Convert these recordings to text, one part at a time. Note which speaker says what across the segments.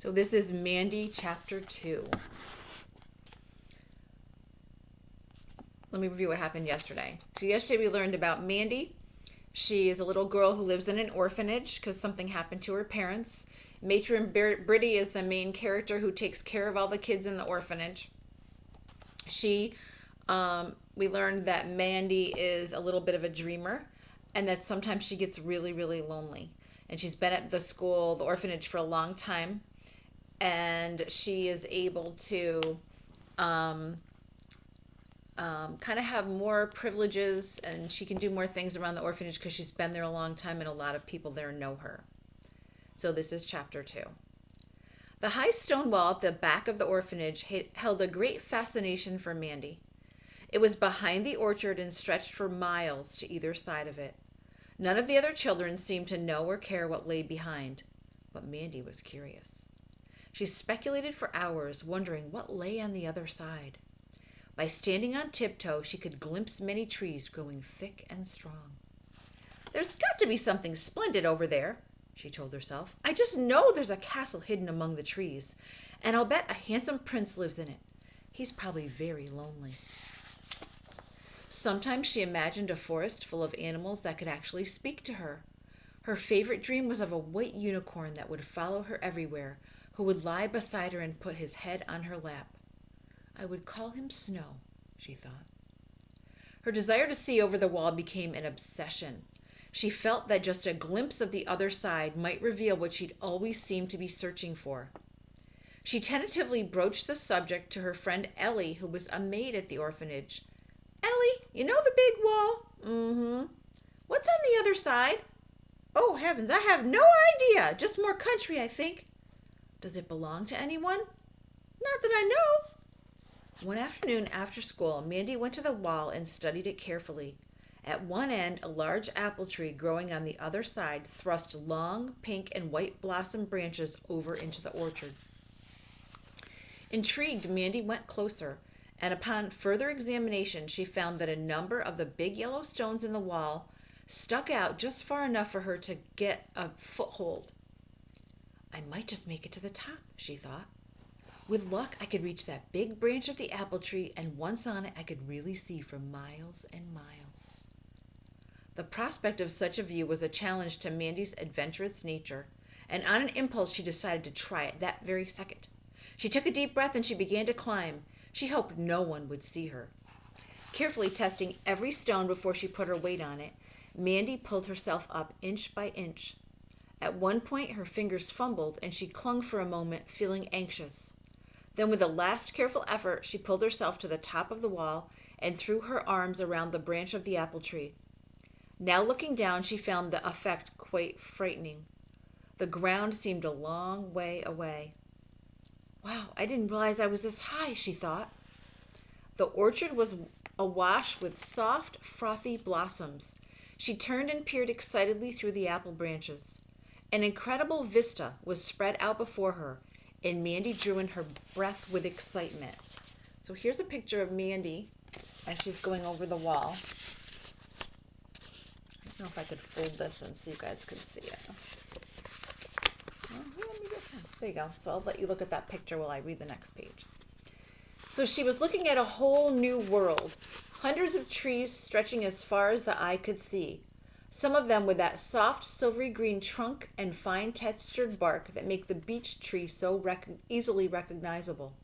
Speaker 1: So this is Mandy chapter 2. Let me review what happened yesterday. So yesterday we learned about Mandy. She is a little girl who lives in an orphanage because something happened to her parents. Matron Britty is the main character who takes care of all the kids in the orphanage. We learned that Mandy is a little bit of a dreamer and that sometimes she gets really, really lonely. And she's been at the orphanage for a long time. And she is able to kind of have more privileges, and she can do more things around the orphanage because she's been there a long time and a lot of people there know her. So this is chapter 2. The high stone wall at the back of the orphanage held a great fascination for Mandy. It was behind the orchard and stretched for miles to either side of it. None of the other children seemed to know or care what lay behind, but Mandy was curious. She speculated for hours, wondering what lay on the other side. By standing on tiptoe, she could glimpse many trees growing thick and strong. "There's got to be something splendid over there," she told herself. "I just know there's a castle hidden among the trees, and I'll bet a handsome prince lives in it. He's probably very lonely." Sometimes she imagined a forest full of animals that could actually speak to her. Her favorite dream was of a white unicorn that would follow her everywhere, who would lie beside her and put his head on her lap. "I would call him Snow," she thought. Her desire to see over the wall became an obsession. She felt that just a glimpse of the other side might reveal what she'd always seemed to be searching for. She tentatively broached the subject to her friend Ellie, who was a maid at the orphanage. "Ellie, you know the big wall?" "Mm-hmm." "What's on the other side?" "Oh, heavens, I have no idea. Just more country, I think." "Does it belong to anyone?" "Not that I know." One afternoon after school, Mandy went to the wall and studied it carefully. At one end, a large apple tree growing on the other side thrust long pink and white blossom branches over into the orchard. Intrigued, Mandy went closer, and upon further examination, she found that a number of the big yellow stones in the wall stuck out just far enough for her to get a foothold. "I might just make it to the top," she thought. "With luck, I could reach that big branch of the apple tree, and once on it, I could really see for miles and miles." The prospect of such a view was a challenge to Mandy's adventurous nature, and on an impulse, she decided to try it that very second. She took a deep breath and she began to climb. She hoped no one would see her. Carefully testing every stone before she put her weight on it, Mandy pulled herself up inch by inch. At one point, her fingers fumbled, and she clung for a moment, feeling anxious. Then, with a last careful effort, she pulled herself to the top of the wall and threw her arms around the branch of the apple tree. Now, looking down, she found the effect quite frightening. The ground seemed a long way away. "Wow, I didn't realize I was this high," she thought. The orchard was awash with soft, frothy blossoms. She turned and peered excitedly through the apple branches. An incredible vista was spread out before her, and Mandy drew in her breath with excitement. So here's a picture of Mandy as she's going over the wall. I don't know if I could fold this in so you guys can see it. There you go. So I'll let you look at that picture while I read the next page. So she was looking at a whole new world. Hundreds of trees stretching as far as the eye could see. Some of them with that soft, silvery green trunk and fine textured bark that make the beech tree so easily recognizable.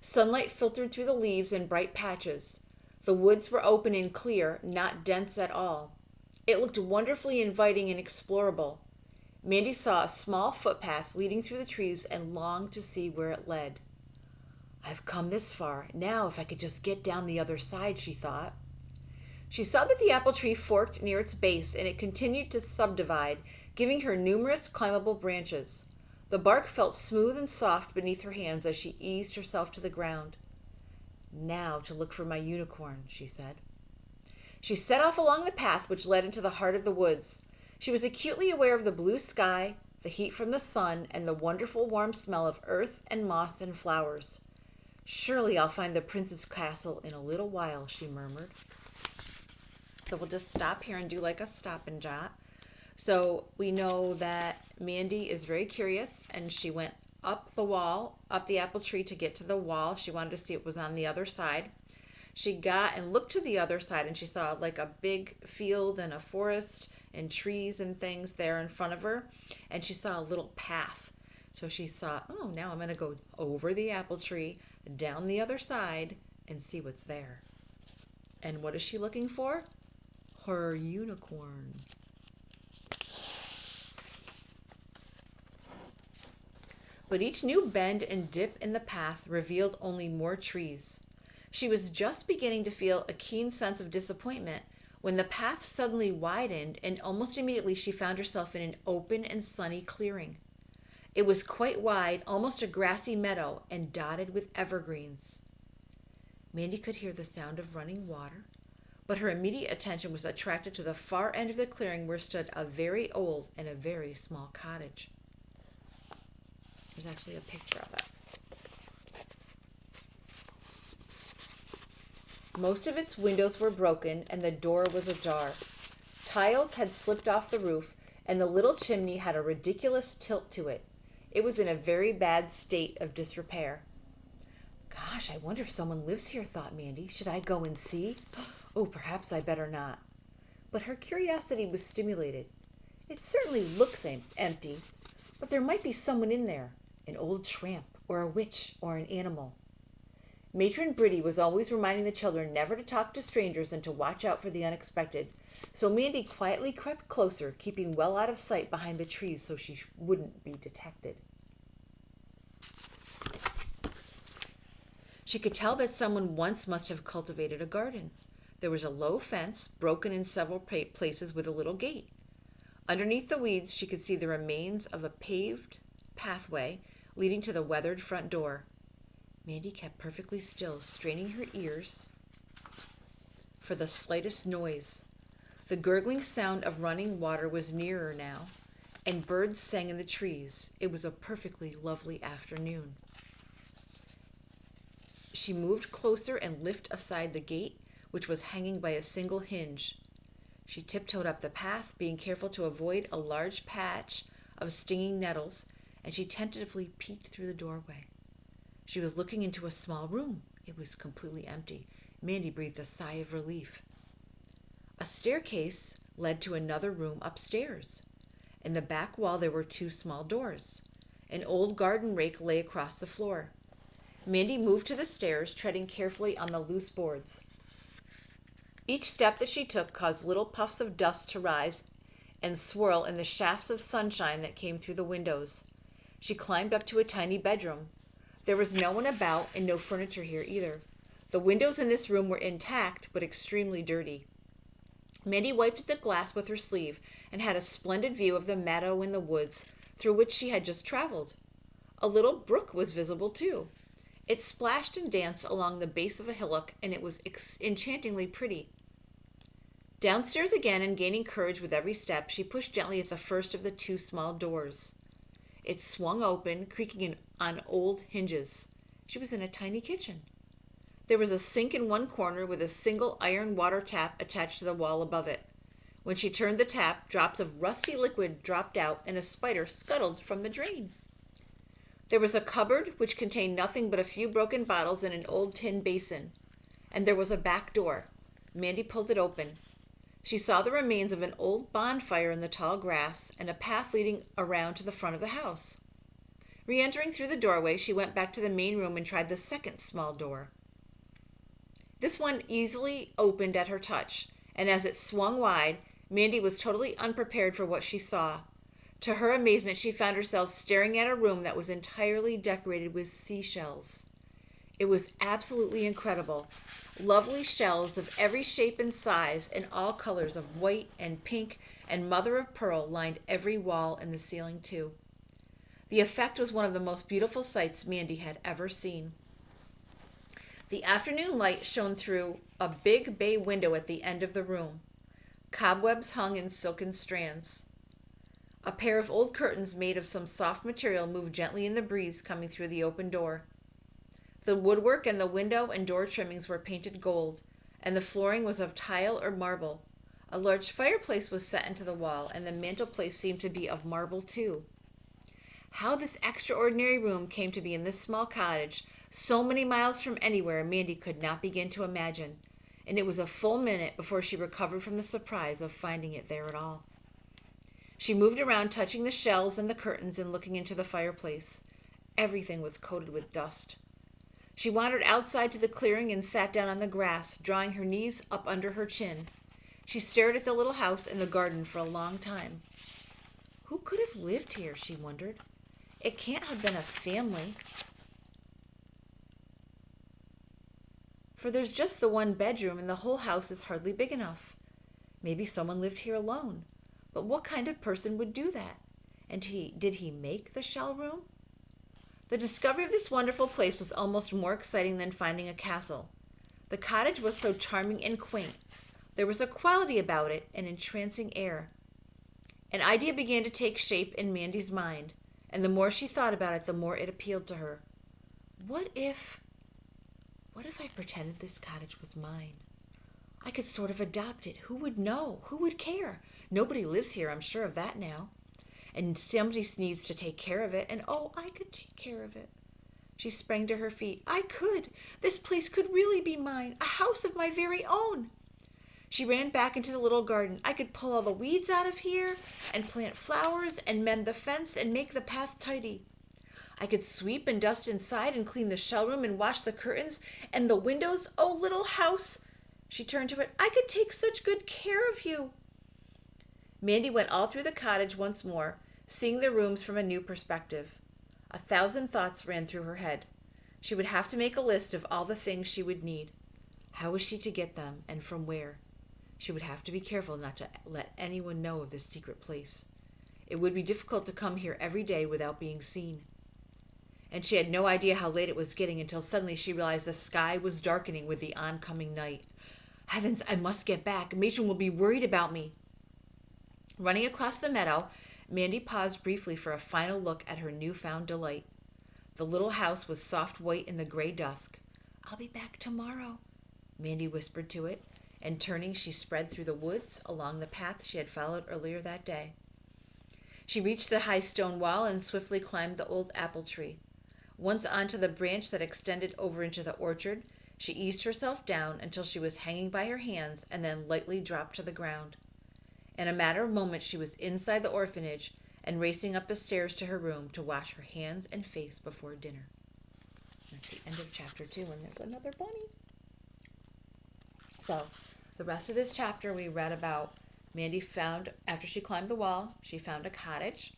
Speaker 1: Sunlight filtered through the leaves in bright patches. The woods were open and clear, not dense at all. It looked wonderfully inviting and explorable. Mandy saw a small footpath leading through the trees and longed to see where it led. "I've come this far. Now, if I could just get down the other side," she thought. She saw that the apple tree forked near its base, and it continued to subdivide, giving her numerous climbable branches. The bark felt smooth and soft beneath her hands as she eased herself to the ground. "Now to look for my unicorn," she said. She set off along the path which led into the heart of the woods. She was acutely aware of the blue sky, the heat from the sun, and the wonderful warm smell of earth and moss and flowers. "Surely I'll find the prince's castle in a little while," she murmured. So we'll just stop here and do like a stop and jot. So we know that Mandy is very curious, and she went up the wall, up the apple tree to get to the wall. She wanted to see it was on the other side. She got and looked to the other side, and she saw like a big field and a forest and trees and things there in front of her. And she saw a little path. So she saw, oh, now I'm going to go over the apple tree, down the other side, and see what's there. And what is she looking for? Her unicorn. But each new bend and dip in the path revealed only more trees. She was just beginning to feel a keen sense of disappointment when the path suddenly widened, and almost immediately she found herself in an open and sunny clearing. It was quite wide, almost a grassy meadow, and dotted with evergreens. Mandy could hear the sound of running water, but her immediate attention was attracted to the far end of the clearing where stood a very old and a very small cottage. There's actually a picture of it. Most of its windows were broken and the door was ajar. Tiles had slipped off the roof and the little chimney had a ridiculous tilt to it. It was in a very bad state of disrepair. Gosh, I wonder if someone lives here, thought Mandy. Should I go and see? Oh, perhaps I better not. But her curiosity was stimulated. It certainly looks empty, but there might be someone in there, an old tramp or a witch or an animal. Matron Briddy was always reminding the children never to talk to strangers and to watch out for the unexpected, so Mandy quietly crept closer, keeping well out of sight behind the trees so she wouldn't be detected. She could tell that someone once must have cultivated a garden. There was a low fence, broken in several places with a little gate. Underneath the weeds, she could see the remains of a paved pathway leading to the weathered front door. Mandy kept perfectly still, straining her ears for the slightest noise. The gurgling sound of running water was nearer now, and birds sang in the trees. It was a perfectly lovely afternoon. She moved closer and lifted aside the gate, which was hanging by a single hinge. She tiptoed up the path, being careful to avoid a large patch of stinging nettles, and she tentatively peeked through the doorway. She was looking into a small room. It was completely empty. Mandy breathed a sigh of relief. A staircase led to another room upstairs. In the back wall there were two small doors. An old garden rake lay across the floor. Mandy moved to the stairs, treading carefully on the loose boards. Each step that she took caused little puffs of dust to rise and swirl in the shafts of sunshine that came through the windows. She climbed up to a tiny bedroom. There was no one about and no furniture here either. The windows in this room were intact, but extremely dirty. Mandy wiped at the glass with her sleeve and had a splendid view of the meadow and the woods through which she had just traveled. A little brook was visible too. It splashed and danced along the base of a hillock, and it was enchantingly pretty. Downstairs again, and gaining courage with every step, she pushed gently at the first of the two small doors. It swung open, creaking on old hinges. She was in a tiny kitchen. There was a sink in one corner with a single iron water tap attached to the wall above it. When she turned the tap, drops of rusty liquid dropped out, and a spider scuttled from the drain. There was a cupboard which contained nothing but a few broken bottles and an old tin basin. And there was a back door. Mandy pulled it open. She saw the remains of an old bonfire in the tall grass and a path leading around to the front of the house. Re-entering through the doorway, she went back to the main room and tried the second small door. This one easily opened at her touch, and as it swung wide, Mandy was totally unprepared for what she saw. To her amazement, she found herself staring at a room that was entirely decorated with seashells. It was absolutely incredible. Lovely shells of every shape and size and all colors of white and pink and mother of pearl lined every wall and the ceiling too. The effect was one of the most beautiful sights Mandy had ever seen. The afternoon light shone through a big bay window at the end of the room. Cobwebs hung in silken strands. A pair of old curtains made of some soft material moved gently in the breeze coming through the open door. The woodwork and the window and door trimmings were painted gold, and the flooring was of tile or marble. A large fireplace was set into the wall, and the mantelpiece seemed to be of marble too. How this extraordinary room came to be in this small cottage, so many miles from anywhere, Mandy could not begin to imagine, and it was a full minute before she recovered from the surprise of finding it there at all. She moved around, touching the shelves and the curtains and looking into the fireplace. Everything was coated with dust. She wandered outside to the clearing and sat down on the grass, drawing her knees up under her chin. She stared at the little house and the garden for a long time. Who could have lived here, she wondered. It can't have been a family, for there's just the one bedroom and the whole house is hardly big enough. Maybe someone lived here alone. But what kind of person would do that? And did he make the shell room? The discovery of this wonderful place was almost more exciting than finding a castle. The cottage was so charming and quaint. There was a quality about it, an entrancing air. An idea began to take shape in Mandy's mind, and the more she thought about it, the more it appealed to her. What if I pretended this cottage was mine? I could sort of adopt it. Who would know? Who would care? Nobody lives here, I'm sure of that now. And somebody needs to take care of it, and oh, I could take care of it. She sprang to her feet. I could. This place could really be mine, a house of my very own. She ran back into the little garden. I could pull all the weeds out of here and plant flowers and mend the fence and make the path tidy. I could sweep and dust inside and clean the shell room and wash the curtains and the windows. Oh, little house. She turned to it. I could take such good care of you. Mandy went all through the cottage once more, seeing the rooms from a new perspective. 1,000 thoughts ran through her head. She would have to make a list of all the things she would need. How was she to get them, and from where? She would have to be careful not to let anyone know of this secret place. It would be difficult to come here every day without being seen. And she had no idea how late it was getting until suddenly she realized the sky was darkening with the oncoming night. Heavens, I must get back. Matron will be worried about me. Running across the meadow, Mandy paused briefly for a final look at her newfound delight. The little house was soft white in the gray dusk. I'll be back tomorrow, Mandy whispered to it, and turning, she spread through the woods along the path she had followed earlier that day. She reached the high stone wall and swiftly climbed the old apple tree. Once onto the branch that extended over into the orchard, she eased herself down until she was hanging by her hands and then lightly dropped to the ground. In a matter of moments, she was inside the orphanage and racing up the stairs to her room to wash her hands and face before dinner. That's the end of chapter 2, and there's another bunny. So, the rest of this chapter we read about Mandy found, after she climbed the wall, she found a cottage,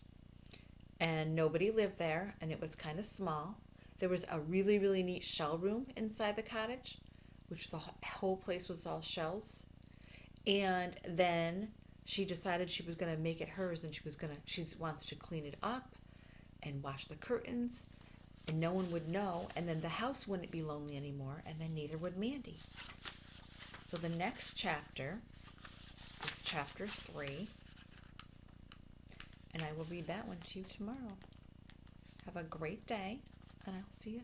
Speaker 1: and nobody lived there, and it was kind of small. There was a really, really neat shell room inside the cottage, which the whole place was all shells. And then she decided she was going to make it hers, and she wants to clean it up and wash the curtains, and no one would know, and then the house wouldn't be lonely anymore, and then neither would Mandy. So the next chapter is chapter 3, and I will read that one to you tomorrow. Have a great day, and I'll see you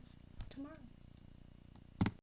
Speaker 1: tomorrow.